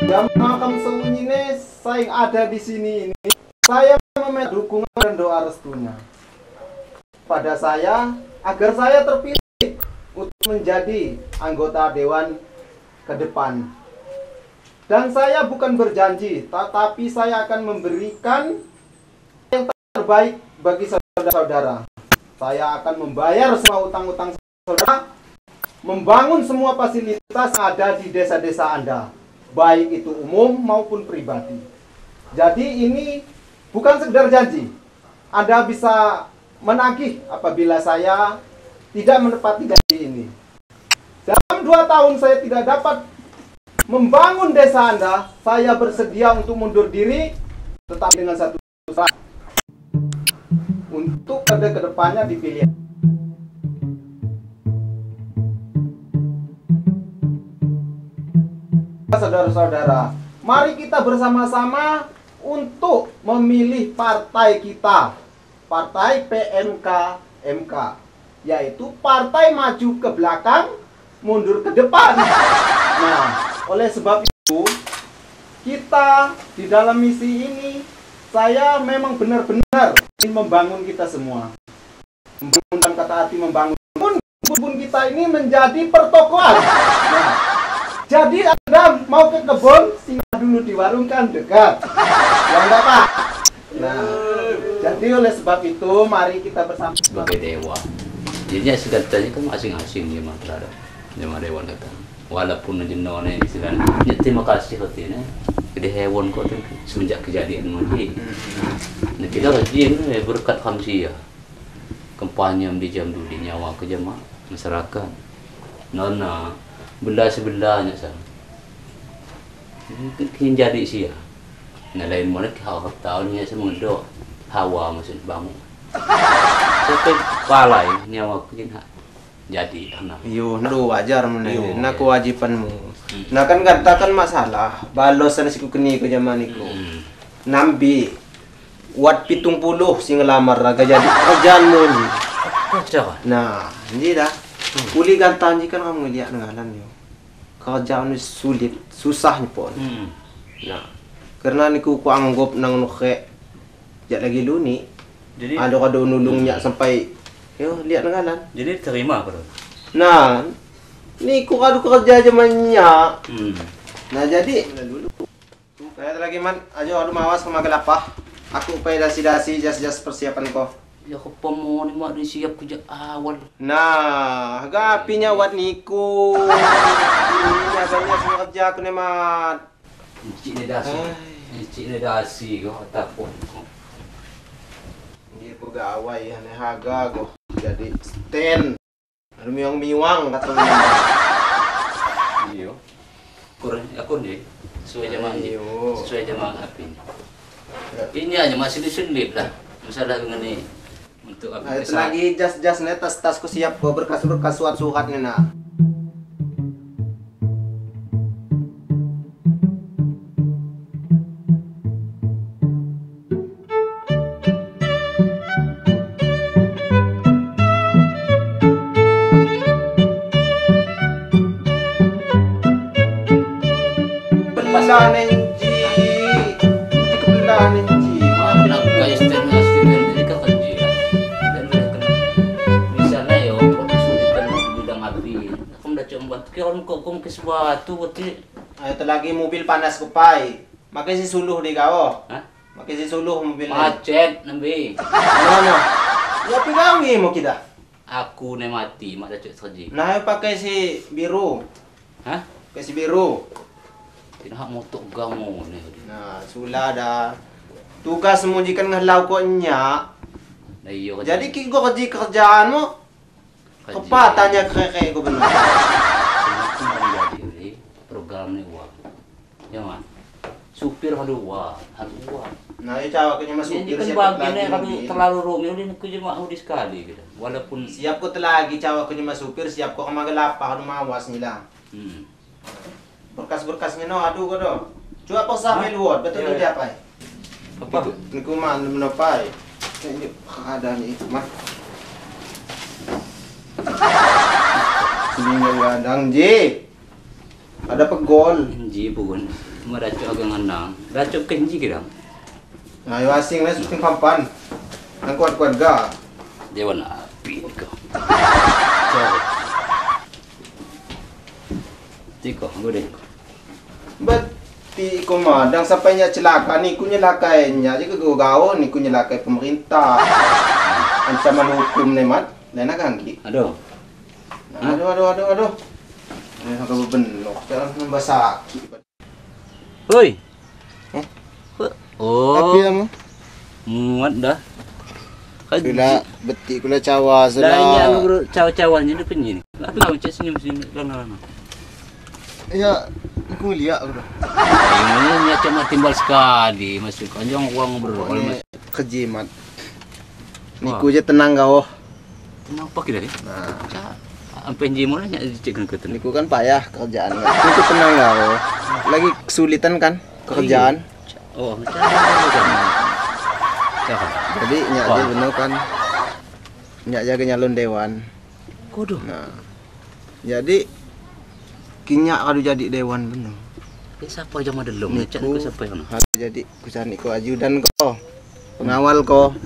Jamaah Kamsung ini saya ada di sini ini. Saya meminta dukungan dan doa restunya pada saya agar saya terpilih untuk menjadi anggota dewan ke depan. Dan saya bukan berjanji, tetapi saya akan memberikan yang terbaik bagi saudara-saudara. Saya akan membayar semua utang-utang saudara, membangun semua fasilitas yang ada di desa-desa Anda, baik itu umum maupun pribadi. Jadi ini bukan sekedar janji. Anda bisa menagih apabila saya tidak menepati janji ini. Dalam 2 tahun saya tidak dapat membangun desa Anda, saya bersedia untuk mundur diri, tetapi dengan satu syarat, untuk kedepannya dipilih. Saudara-saudara, mari kita bersama-sama untuk memilih partai kita, partai PMK-MK, yaitu partai maju ke belakang, mundur ke depan. Nah, oleh sebab itu, kita di dalam misi ini, saya memang benar-benar ingin membangun kita semua. Membangun dalam kata arti membangun. Kebun kita ini menjadi pertokoan. Nah, jadi Anda mau ke kebun, singgah dulu di warung kan dekat. Ya enggak Pak? Nah, jadi oleh sebab itu, mari kita bersama sebagai dewa. Jadinya segatanya kan asing-asing dia terhadap jemaah dewan kata. Walaupun jenone istilahnya, terima kasih katanya. Jadi hewan kok semenjak kejadian ini. Nah kita rajin berkat khamsiyah. Kampanye di jam dulu di nyawa ke jemaah masyarakat. Nona benda sebendanya sama. Mungkin jadi sih ya. Nah lain mana kita tahunnya semua hawa maksud bangun. Sampai palai nyawa kita. Jadi anak. Yo, lu wajar meneh. Nah kewajibanmu. Nah kan katakan masalah balosan siku keni ke zaman iku. Nambi wat 70 sing ngelamar raga jadi kerjaanmu ni. Nah, ini dah. Uli gantan kan kamu lihat ngalan yo. Kerjaan sulit, susah ni pun. Nah, karena niku ku anggap nang nuke jak lagi lu ni. Jadi ada nulungnya sampai yo lihat ngalan. Jadi terima bro. Nah, ni ku kadu kerja zamannya. Nah, jadi dulu. Kayak lagi man, ayo adu mawas ke magelapah. Aku upaya dasi-dasi jas-jas persiapan ko. Ya ke pemoni mak disiap kerja awal. Nah, gapinya wat niku. Ini banyak semua kerja aku ni mat. Cik ni dasi kau tak pun. Ini pegawai ane haga ko. Jadi stand. Miwang-miwang katong. Iyo. Aku ni sesuai jamaah ni. Sesuai jamaah api. Ini aja masih disunlit lah. Masalah dengan ni untuk apa? Itu lagi jas-jas ni tas-tasku siap ko berkas-berkas surat-surat ni nak. Belahan inci, kebelahan inci. Nak guys tengah ini kan kerja. Dan mereka misalnya yo kesulitan di bidang api. Aku dah coba kira kau ke sesuatu berarti. Itu lagi mobil panas kupai. Makai si suluh di kau. Hah? Makai si suluh mobil. Macet nambi. Mana? Ya pigangi mo kita. Aku ne mati mak dah kerja. Nah, pakai si biru. Hah? Pakai si biru. Tidak motok gamu ni. Nah, sulah dah. Tugas mengujikan ngelau ko nya. Nah iyo. Jadi kiko kerjaan mo. Kepa tanya keke ko benar. Jadi program ni uang. Ya man. Supir hadu uang. Nah, itu cawa kenya masuk Jadi kan bagiannya kalau terlalu rumit udah kerja mak hudi sekali gitu. Walaupun siap ko lagi cawa kenya masupir siap ko kamagalapa kanu mawas nila. Berkas-berkasnya no aduh ko do. Cua po sampai luot betul dia apa? Apa? Niku mah menopai. Ini ada nih mah. Sini gadang ji. Ada pegol. Ji pun. Meracuk agak nganang. Racuk kenji kira. Nah, yo asing lah syuting pampan. Nang kuat-kuat ga. Dewan api kau. Coba. Tiko, gue Berarti ko madang sampai nya celaka ni ku nyelakainya aja ke gawo ni ku nyelakai pemerintah. Ancaman hukum nih mat. Lena ganggi. Aduh. Aduh. Ini agak bebenok. Jangan nambah sakit. Hoi. Eh? Oh. Tapi kamu? Muat dah. Kula beti kula cawa Dah sudah. nya lu cawa-cawanya depan ni. Apa kau cak senyum-senyum lama-lama. Ya, aku lihat udah. Ini nya cuma timbal sekali masuk anjong uang ngobrol mas. Kejimat. Niku aja tenang kau. Kenapa kira ni? Nah, Sampai jimu nya dicekkan ke tadi. niku kan payah kerjaan. Niku tenang kau. Lagi kesulitan kan kerjaan. Oh, macam mana? Cakap. Jadi nyak Wah. aja bener kan. Nyak jaga nyalon dewan. Kodoh. Nah, jadi kinyak kadu jadi dewan bener. Siapa jama delong? Niku. Cak ku siapa yang? Kadu jadi kusani ko ajudan ko. Pengawal ko.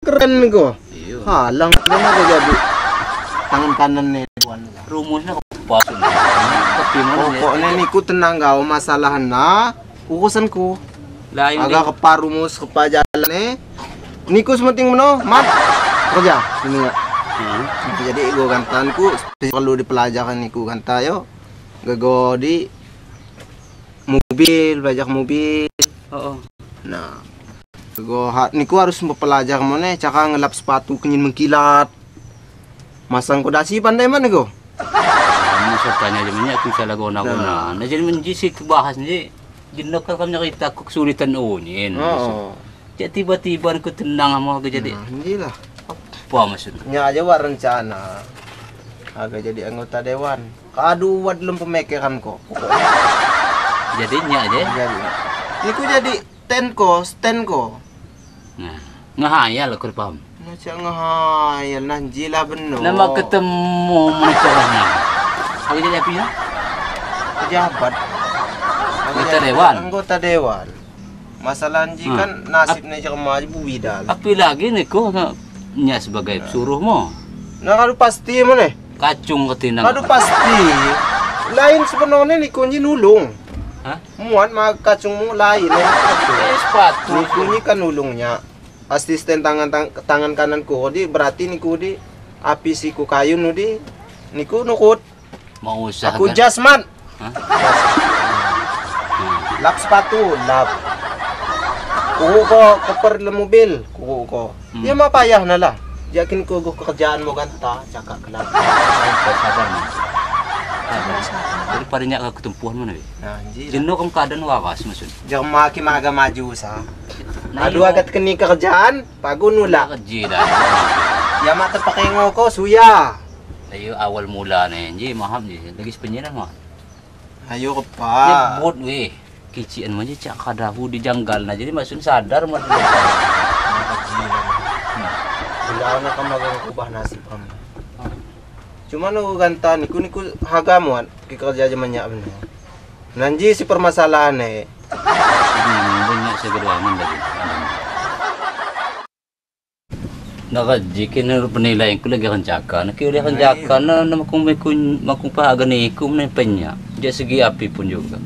Keren ko. Iyo. Halang mana ko jadi tangan kanan nih dewan. Rumusnya pas. Tapi mana? Pokoknya niku tenang kau masalahna urusanku. Lain Agak keparumus kepa jalan niku sementing meno mat kerja ini ya. Jadi go gantanku perlu dipelajaran niku ganta yo. Gago di mobil, belajar mobil. Oh. Nah, niku harus mempelajar mana cara ngelap sepatu kenyin mengkilat. Masang kodasi pandai mana go? Kamu tanya aja banyak aku salah guna-guna. Nah jadi menjisi bahas ni. Jenak kan kita aku kesulitan unyin. Oh. Jadi tiba-tiba aku tenang sama aku jadi. Nah, lah. Apa maksudnya? Nya aja war rencana. Agak jadi anggota dewan. Kadu buat dalam pemikiran kok. Jadinya aja. Jadi. Niku jadi stenko. Nah, ngahayal aku paham. Macam ngahayal nanjilah benar. Nama ketemu menikah nah. Aku jadi apa ya? Pejabat. Anggota dewan. Anggota dewan. Masalah anji kan nasibnya cuma aja bubidal. Api lagi nih kok nya sebagai suruh mo. Nah kadu pasti mana? Kacung ketinang. Kadu pasti. Lain sebenarnya niku nyi nulung. Hah? Muat mah kacungmu lain. Sepatu. Niku nyi kan nulungnya. Asisten tangan kananku di berarti niku di api siku kayu nudi niku nukut. Mau usaha. Aku jasman. Hah? Lap sepatu, lap. Kuku ko koper le mobil, kuku ko. Ya mah payah na lah. Yakin ko kerjaan mo ganta, cakak kelap. Sadar mo. Daripada nya ka ketumpuan mana be? Nah, anjir. Jenuh kamu keadaan wawas maksud. Jangan maki maga maju sa. Nah, Aduh agak keni kerjaan, pago nula. Kerja dah. Ya mah terpakengo ko suya. Ayo awal mula ni, je maham je. Lagi sepenyeran mah. Ayo Dia pa. bot weh. Kician mah je cak kadahu di janggal nah. Jadi maksud sadar mah. Bila na ka magang kubah nasib kamu. Cuma nu ganta niku haga muat ki kerja jaman nya bener. Nanji si permasalahan Banyak segedangan lagi. Naka jikin na penilaian ko lagi kanjakan. Kaya udah kanjakan na makumpa agak ikum na penya. Dia segi api pun juga.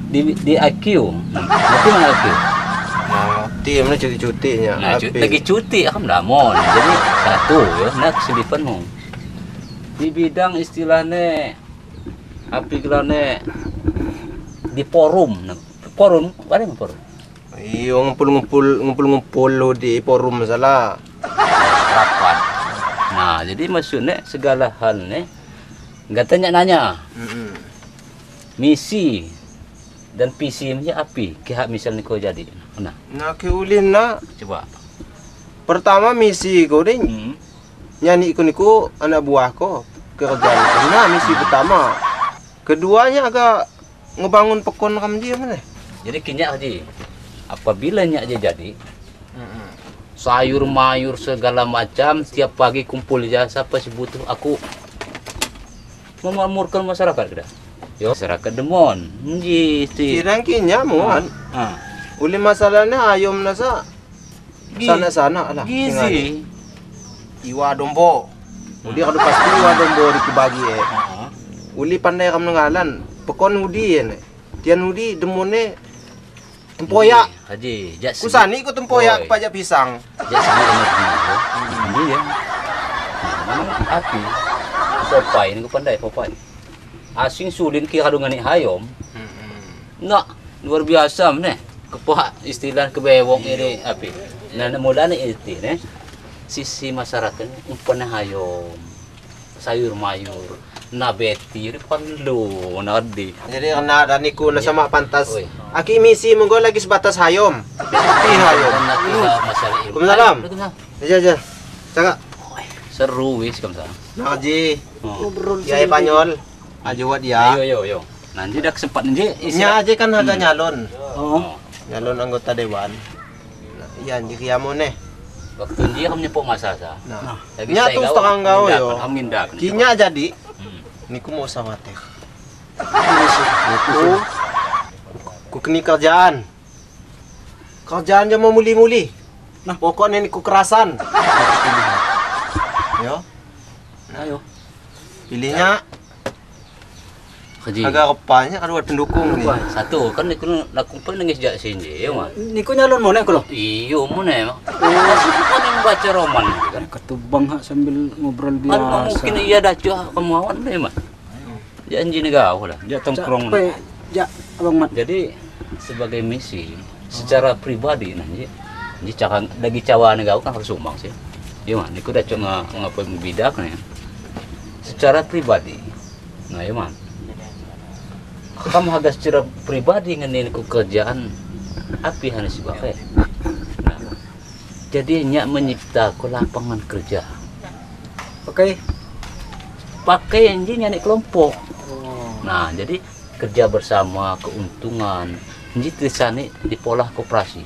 Di IQ. Itu mana IQ? Nah, tim na cuti-cutinya. Nah, lagi cuti akam damon. Jadi satu ya, nah keselipan mo. Di bidang istilahnya api gelane di forum. Forum, ada yang forum? Iyo ngumpul lo di forum masalah. Rapat. Nah, jadi maksudnya segala hal nih nggak tanya-nanya. Misi dan visi nya api. Kayak misalnya kau jadi. Nah, Kiulin na. coba. Pertama misi ko din. Nyanyi ko niku anak buah ko kerjaan ko. Nah, misi pertama. Keduanya agak ngebangun pekon kam dia mana? Jadi kinyak aja. Apabila nyak aja jadi, sayur mayur segala macam tiap pagi kumpul aja siapa sih butuh aku memakmurkan masyarakat kita. Yo masyarakat demon. Ji Kirang kinya muan. Uli masalahnya ayom nasa sana-sana lah. Gizi. Iwa dombo. Uli kada pasti iwa dombo dikibagi Uli pandai kam nengalan. Pekon udi Tian udi demone tempoyak. Haji, Kusani ko tempoyak pajak pisang. Jak sama energi. Ini ya. Api. Popai ini ko pandai popai. Asing sulin ki kadungan ni hayom. Nak luar biasa meneh. Kepoha istilah kebewong ini api. Nah mula ni itu sisi masyarakat umpana hayom. Sayur mayur. Nabeti perlu nadi. Jadi kena daniku na sama pantas. Aki misi monggo lagi sebatas hayom. Pi hayom. Kumsalam. Aja. Cakap. Seru wis kamsa. Naji. Ya Panyol. Aja wat dia. Yo. Nanti dah kesempatan je. Nya aja kan ada nyalon. Oh. Nyalon anggota dewan. Iya anji kiamo neh. Waktu dia kamu nyepok masa sa. Nah. Nya tu setengah kau yo. Amindak. Kinya jadi. Niku mau sama teh. Ku keni kerjaan. Kerjaan dia mau muli-muli. Nah, pokoknya niku kerasan. Yo. Ayo. Pilihnya Haji. agak kepanya kan buat pendukung nih. Satu kan niku lakung pun nangis jak sini ya mah. Niku nyalon mo ko lo. Iyo mo na mah. Masih kan yang baca roman kan. Ketubang ha sambil ngobrol Kan biasa. mungkin iya dah cuah kemauan deh mah. Janji negara lah. Dia tongkrong. Ja, Abang Mat. Jadi sebagai misi secara pribadi nanti di cakang lagi cawa negara kan harus sumbang sih. Iya mah niku dah cuma ngapain bidak nih. Secara pribadi. Nah, iya mah. Kamu harga secara pribadi ngenin ku kerjaan api harus dipakai. Nah, jadi nyak mencipta lapangan kerja. Oke. Pakai yang nyani kelompok. Nah, jadi kerja bersama, keuntungan. Ini tulisannya di pola koperasi.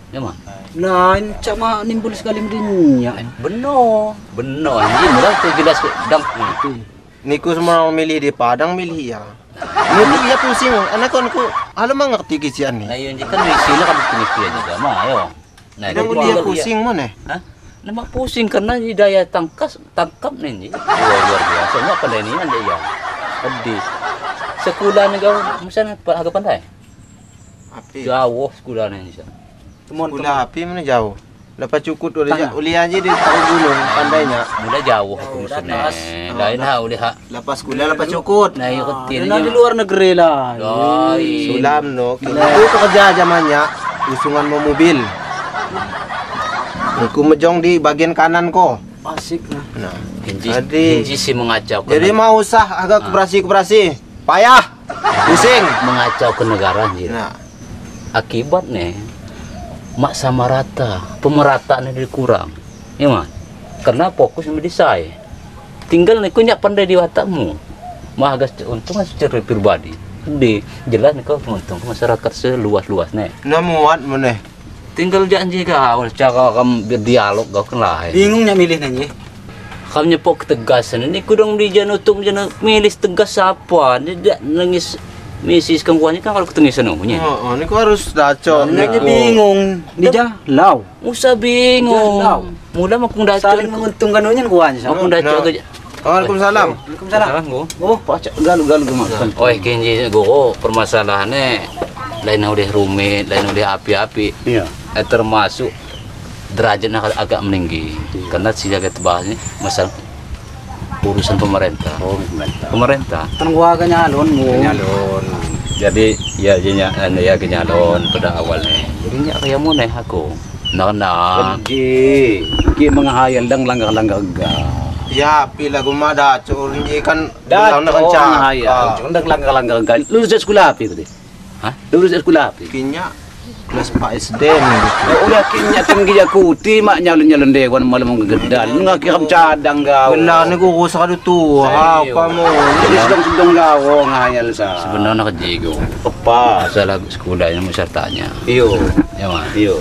Ya mah. Nah, ini cuma nimbul sekali mendinnya. Benar. Ini mudah tuh jelas dam. Niku semua memilih di Padang milih ya. Niku ya pusing. Anakku alam ngerti kisian Nah, nih. yang kan misinya kan tulis dia juga mah, ayo. Nah, Dan dia pusing mana? Hah? Nama pusing karena di daya tangkap nih. Luar biasa. Nya pandai ni anda ya. Adi. Sekolah negara misalnya agak pandai. Api. Jauh sekolah ni misalnya. Sekolah api mana jauh. Lepas cukup uli aja di tahu gunung pandainya. Mulai jauh aku misalnya. Lain ha udah ha. Lepas sekolah lepas cukup. Nah, yuk ketir. Nah, di luar negeri lah. Sulam no. Itu kerja zamannya usungan mau mobil. Niku mejong di bagian kanan ko. Asik nah. Nah, Hinji si mengacau. jadi mau usah agak koperasi. Payah. Pusing. Mengacau ke negara anjir. Nah, Akibatnya mak sama rata, pemerataannya jadi kurang. Ya man. Karena fokus sama saya. Tinggal nih kunyak pandai di watakmu. Mah agak untung secara pribadi. Di jelas nih kau untung masyarakat seluas-luasnya. nah muat meneh. Tinggal janji kau, cara kamu berdialog kau kan lain. Bingungnya milih nanya. Kamu nyepok ketegasan ini kudung di jantung jangan milih tegas apa. Dia nangis misi kamuannya kan kalau ketengis punya. Oh, niku harus daco. Nanya bingung. Dia lau. Usah bingung. Mula makung daco. Saling menguntungkan unya kuanya. Makung daco aja. Waalaikumsalam. Waalaikumsalam. Go. Oh, pacak galu-galu gemakan. Oh, kenji go permasalahannya lain udah rumit, lain udah api-api. Iya. Termasuk derajatnya agak meninggi. Karena si jaga tebahnya masalah urusan pemerintah. Pemerintah. Kan gua nyalon mo. Kenyalon. Jadi ya kenyalon pada awalnya. Jadinya kayak mau nih aku. Nah. Ki menghayal dang langgar-langgar ga. Ya, pila guma daco ini kan Dah, nak kencang. dang langgar-langgar ga. Lulus dari sekolah api tadi. Hah? Lulus dari sekolah api. Kinya plus Pak SD nih. Ya udah kinya tinggi jakuti mak nyalon-nyalon dewan malam ngegedal. Ngakiram cadang gaw. Belah niku rusak adu tuh. Apa mo? Jadi sedang-sedang gawo ngayal sa. Sebenarnya kejigo. Apa? Masalah sekolahnya pesertanya. Iyo. Ya mah. Iyo.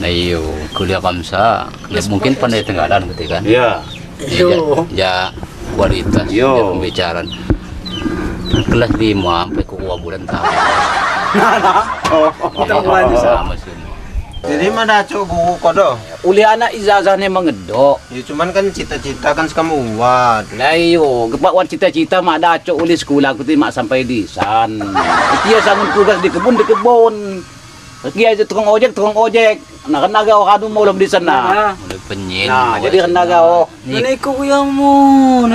Nah iyo kuliah kamsa. Ya, mungkin pandai tenggalan gitu kan. Iya. Ya kualitas Yo. ya, pembicaraan. kelas 5 sampai ke uang bulan tahun. Kita mulai sama semua. Jadi mana cok guru kodo? Uli anak ijazahnya mengedok. Ya cuman kan cita-cita kan sekamu buat. Lah iyo, gepak wan cita-cita mak dacok uli sekolah aku mak sampai di san. Kia sangun tugas di kebun. Kia aja tukang ojek. Nah kenaga kadu mau di sana. Mulai penyen. Nah, jadi kenaga Ini ku yang mau.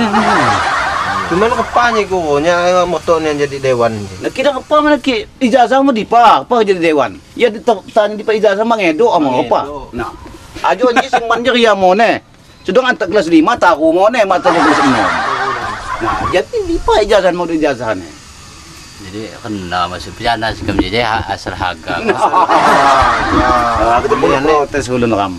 Cuman kepanya gurunya motonya jadi dewan. Nah, kira apa mana ki ijazah mau dipa, apa jadi dewan? Ya ditanya di ijazah mah ngedok ama apa? Nah, ajo anji sing manjer ya mau ne. Sedang antak kelas 5 tahu mau ne mata kelas 6. Nah, jadi dipa ijazah mau ijazahnya. Jadi kena masuk pijana sih jadi asal harga. Aku tuh protes ulun ram.